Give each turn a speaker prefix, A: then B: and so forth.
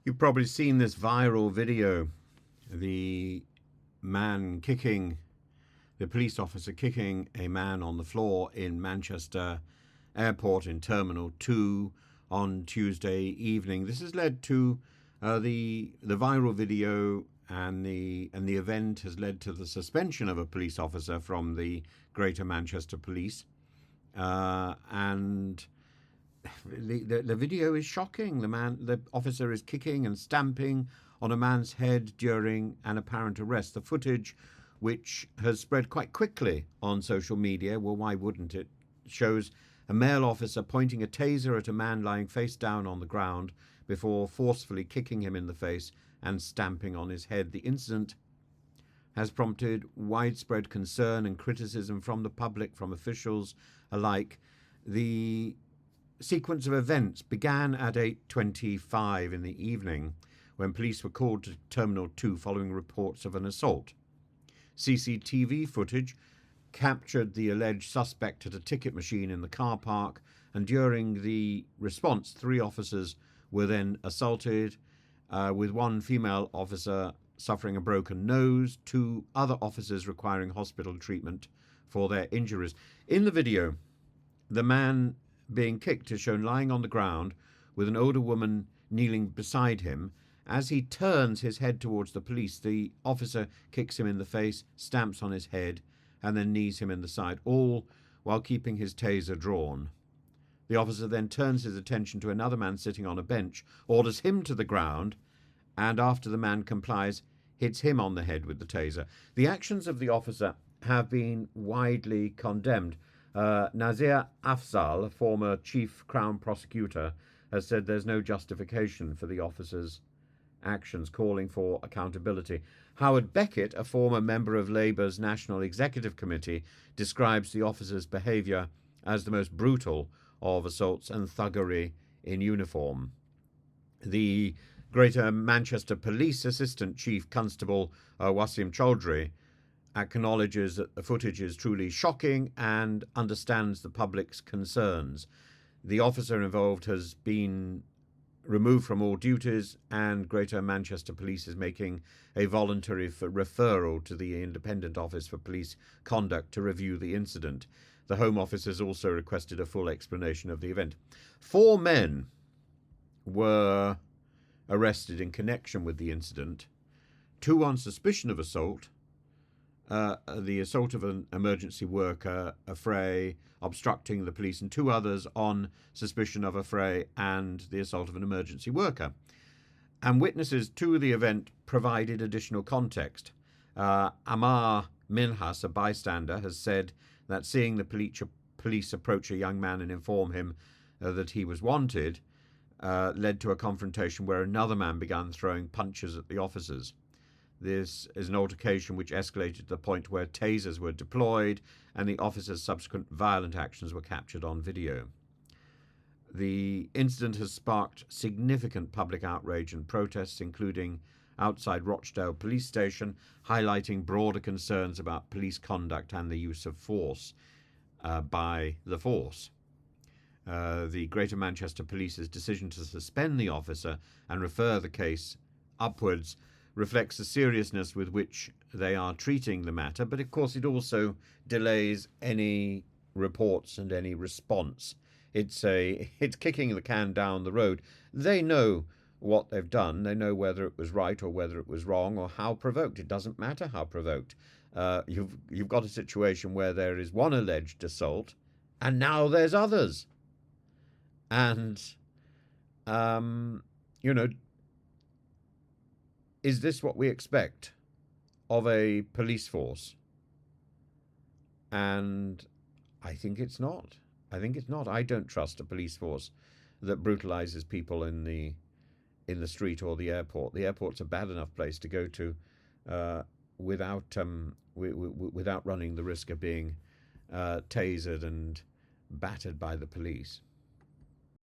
A: You've probably seen this viral video. The man kicking, the police officer kicking a man on the floor in Manchester Airport in Terminal 2 on Tuesday evening. This has led to the viral video, and the event has led to the suspension of a police officer from the Greater Manchester Police. And the video is shocking. The officer is kicking and stamping on a man's head during an apparent arrest. The footage, which has spread quite quickly on social media, well, why wouldn't it, shows a male officer pointing a taser at a man lying face down on the ground before forcefully kicking him in the face and stamping on his head. The incident has prompted widespread concern and criticism from the public, from officials alike. The sequence of events began at 8:25 in the evening when police were called to Terminal 2 following reports of an assault. CCTV footage captured the alleged suspect at a ticket machine in the car park, and during the response, 3 officers were then assaulted, with one female officer suffering a broken nose, 2 other officers requiring hospital treatment for their injuries. In the video, the man being kicked is shown lying on the ground with an older woman kneeling beside him. As he turns his head towards the police, the officer kicks him in the face, stamps on his head, and then knees him in the side, all while keeping his taser drawn. The officer then turns his attention to another man sitting on a bench, orders him to the ground, and after the man complies, hits him on the head with the taser. The actions of the officer have been widely condemned. Nazir Afzal, a former chief Crown prosecutor, has said there's no justification for the officer's actions, calling for accountability. Howard Beckett, a former member of Labour's National Executive Committee, describes the officer's behaviour as the most brutal of assaults and thuggery in uniform. The Greater Manchester Police Assistant Chief Constable Wasim Chaudhry acknowledges that the footage is truly shocking and understands the public's concerns. The officer involved has been removed from all duties, and Greater Manchester Police is making a voluntary referral to the Independent Office for Police Conduct to review the incident. The Home Office has also requested a full explanation of the event. 4 men were arrested in connection with the incident, 2 on suspicion of assault, the assault of an emergency worker, a fray, obstructing the police, and 2 others on suspicion of a fray and the assault of an emergency worker. And witnesses to the event provided additional context. Amar Minhas, a bystander, has said that seeing the police approach a young man and inform him that he was wanted led to a confrontation where another man began throwing punches at the officers. This is an altercation which escalated to the point where tasers were deployed, and the officers' subsequent violent actions were captured on video. The incident has sparked significant public outrage and protests, including outside Rochdale Police Station, highlighting broader concerns about police conduct and the use of force by the force. The Greater Manchester Police's decision to suspend the officer and refer the case upwards reflects the seriousness with which they are treating the matter, but of course it also delays any reports and any response. It's kicking the can down the road. They know what they've done. They know whether it was right or whether it was wrong or how provoked. It doesn't matter how provoked. You've got a situation where there is one alleged assault, and now there's others. And is this what we expect of a police force? And I think it's not. I don't trust a police force that brutalizes people in the street or the airport. The airport's a bad enough place to go to without running the risk of being tasered and battered by the police.